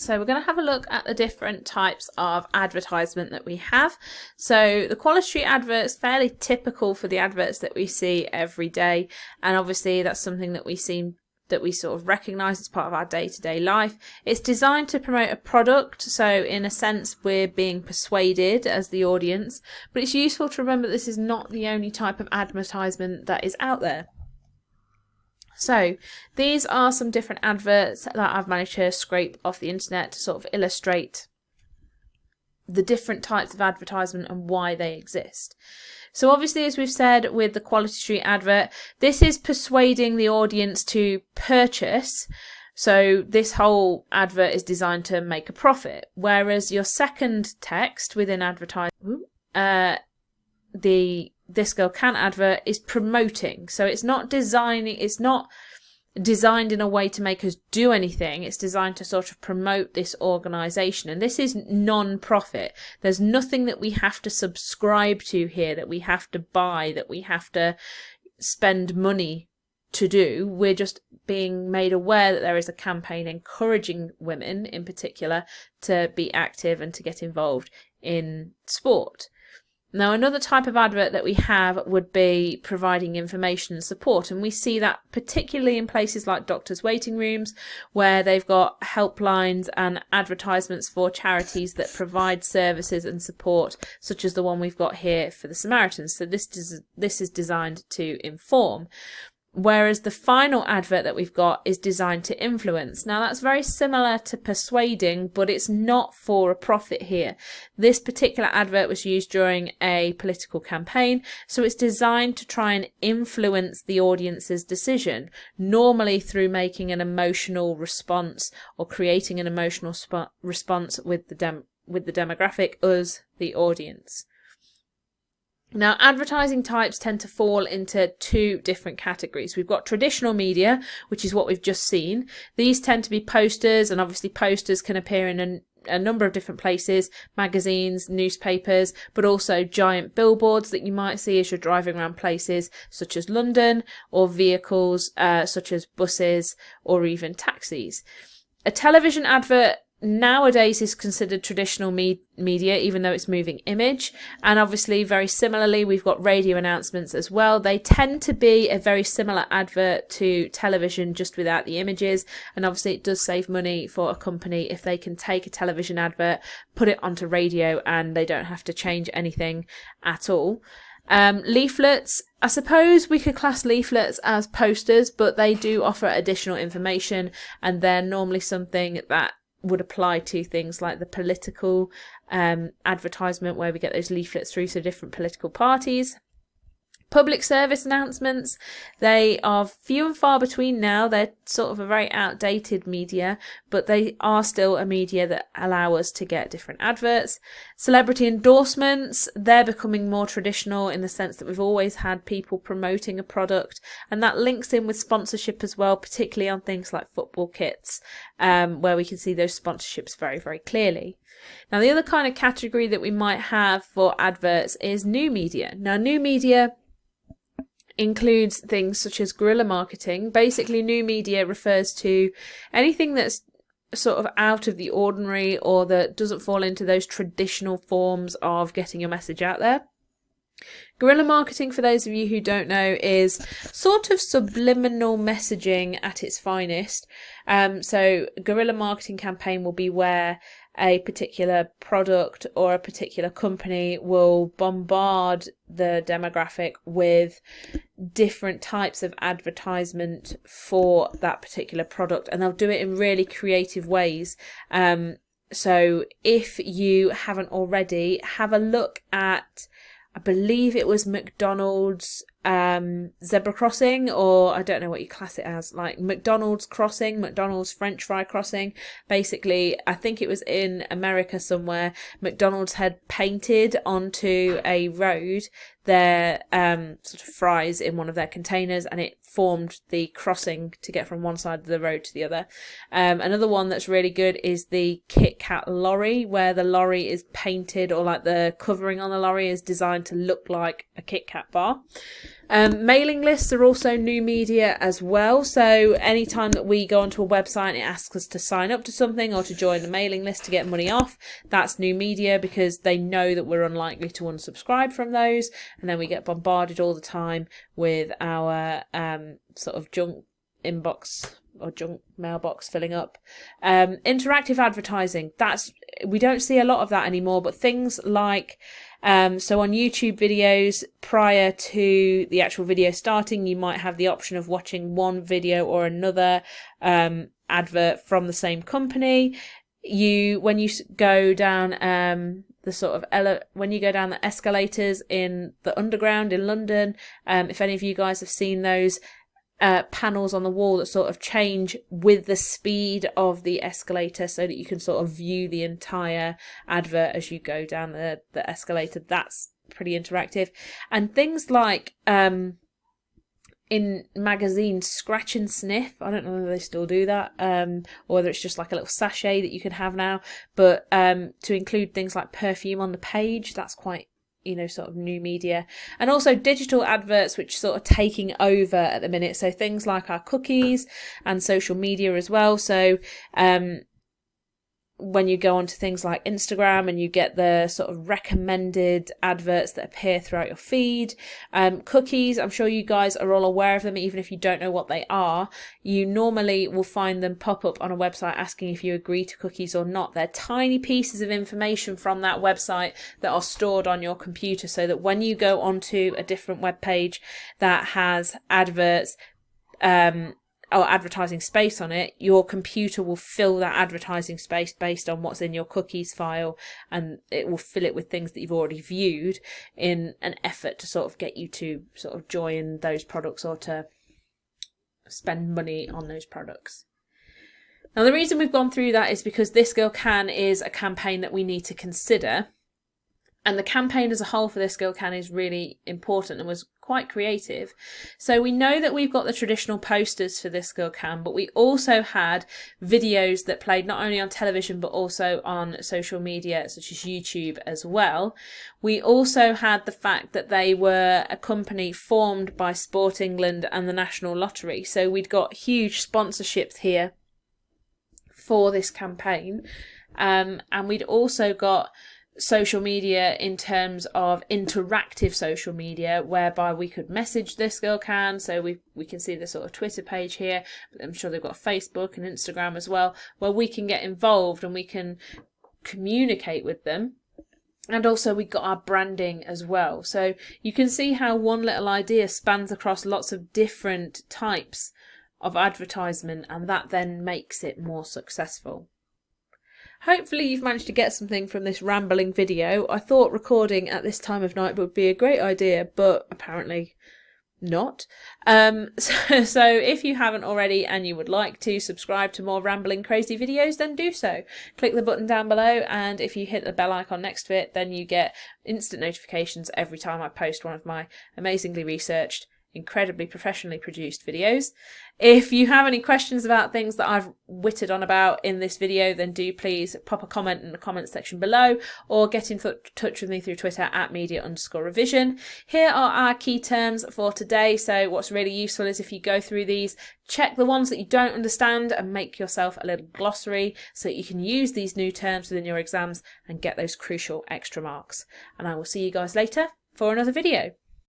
So we're going to have a look at the different types of advertisement that we have. So the Quality Street advert is fairly typical for the adverts that we see every day, and obviously that's something that we sort of recognise as part of our day-to-day life. It's designed to promote a product, so in a sense we're being persuaded as the audience, but it's useful to remember this is not the only type of advertisement that is out there. So these are some different adverts that I've managed to scrape off the internet to sort of illustrate the different types of advertisement and why they exist. So obviously, as we've said with the Quality Street advert, this is persuading the audience to purchase. So this whole advert is designed to make a profit. Whereas your second text within advertising, This Girl Can advert is promoting. So it's not designed in a way to make us do anything. It's designed to sort of promote this organisation. And this is non-profit. There's nothing that we have to subscribe to here, that we have to buy, that we have to spend money to do. We're just being made aware that there is a campaign encouraging women in particular to be active and to get involved in sport. Now, another type of advert that we have would be providing information and support, and we see that particularly in places like doctors' waiting rooms, where they've got helplines and advertisements for charities that provide services and support, such as the one we've got here for the Samaritans. So this is designed to inform. Whereas the final advert that we've got is designed to influence. Now that's very similar to persuading, but it's not for a profit here. This particular advert was used during a political campaign, so it's designed to try and influence the audience's decision, normally through making an emotional response or creating an emotional response with the demographic, us, the audience. Now, advertising types tend to fall into two different categories. We've got traditional media, which is what we've just seen. These tend to be posters, and obviously posters can appear in a number of different places, magazines, newspapers, but also giant billboards that you might see as you're driving around places such as London, or vehicles such as buses or even taxis. A television advert nowadays is considered traditional media, even though it's moving image. And obviously, very similarly, we've got radio announcements as well. They tend to be a very similar advert to television, just without the images. And obviously, it does save money for a company if they can take a television advert, put it onto radio, and they don't have to change anything at all. Leaflets, I suppose we could class leaflets as posters, but they do offer additional information, and they're normally something that would apply to things like the political advertisement, where we get those leaflets through to different political parties. Public service announcements, they are few and far between now. They're sort of a very outdated media, but they are still a media that allow us to get different adverts. Celebrity endorsements, they're becoming more traditional in the sense that we've always had people promoting a product, and that links in with sponsorship as well, particularly on things like football kits, where we can see those sponsorships very, very clearly. Now, the other kind of category that we might have for adverts is new media. Now, new media includes things such as guerrilla marketing. Basically, new media refers to anything that's sort of out of the ordinary or that doesn't fall into those traditional forms of getting your message out there. Guerrilla marketing, for those of you who don't know, is sort of subliminal messaging at its finest. So guerrilla marketing campaign will be where a particular product or a particular company will bombard the demographic with different types of advertisement for that particular product, and they'll do it in really creative ways. So if you haven't already, have a look at, I believe it was McDonald's zebra crossing, or I don't know what you class it as, like McDonald's crossing, McDonald's French fry crossing. Basically, I think it was in America somewhere, McDonald's had painted onto a road their sort of fries in one of their containers, and it formed the crossing to get from one side of the road to the other. Another one that's really good is the Kitkat Lorry, where the lorry is painted, or like the covering on the lorry is designed to look like a Kit Kat bar. Mailing lists are also new media as well. So anytime that we go onto a website and it asks us to sign up to something or to join the mailing list to get money off, that's new media, because they know that we're unlikely to unsubscribe from those, and then we get bombarded all the time with our sort of junk inbox or junk mailbox filling up. Interactive advertising, we don't see a lot of that anymore, but things like so on YouTube videos, prior to the actual video starting, you might have the option of watching one video or another advert from the same company. When you go down when you go down the escalators in the underground in London, if any of you guys have seen those panels on the wall that sort of change with the speed of the escalator, so that you can sort of view the entire advert as you go down the escalator. That's pretty interactive. And things like in magazines, scratch and sniff, I don't know whether they still do that, or whether it's just like a little sachet that you can have now, but to include things like perfume on the page, that's quite sort of new media. And also digital adverts, which sort of taking over at the minute. So things like our cookies and social media as well. So when you go onto things like Instagram and you get the sort of recommended adverts that appear throughout your feed. Cookies, I'm sure you guys are all aware of them, even if you don't know what they are. You normally will find them pop up on a website asking if you agree to cookies or not. They're tiny pieces of information from that website that are stored on your computer, so that when you go onto a different web page that has adverts, or advertising space on it, your computer will fill that advertising space based on what's in your cookies file, and it will fill it with things that you've already viewed in an effort to sort of get you to sort of join those products or to spend money on those products. Now, the reason we've gone through that is because This Girl Can is a campaign that we need to consider. And the campaign as a whole for This Girl Can is really important and was quite creative. So we know that we've got the traditional posters for This Girl Can, but we also had videos that played not only on television but also on social media such as YouTube as well. We also had the fact that they were a company formed by Sport England and the National Lottery. So we'd got huge sponsorships here for this campaign. And we'd also got social media in terms of interactive social media, whereby we could message This Girl Can. So we can see the sort of Twitter page here, but I'm sure they've got Facebook and Instagram as well, where we can get involved and we can communicate with them. And also we got our branding as well. So you can see how one little idea spans across lots of different types of advertisement, and that then makes it more successful. Hopefully you've managed to get something from this rambling video. I thought recording at this time of night would be a great idea, but apparently not. So if you haven't already and you would like to subscribe to more rambling crazy videos, then do so. Click the button down below, and if you hit the bell icon next to it, then you get instant notifications every time I post one of my amazingly researched, incredibly professionally produced videos. If you have any questions about things that I've witted on about in this video, then do please pop a comment in the comments section below, or get in touch with me through Twitter at media_revision. Here are our key terms for today. So what's really useful is if you go through these, check the ones that you don't understand and make yourself a little glossary so that you can use these new terms within your exams and get those crucial extra marks. And I will see you guys later for another video.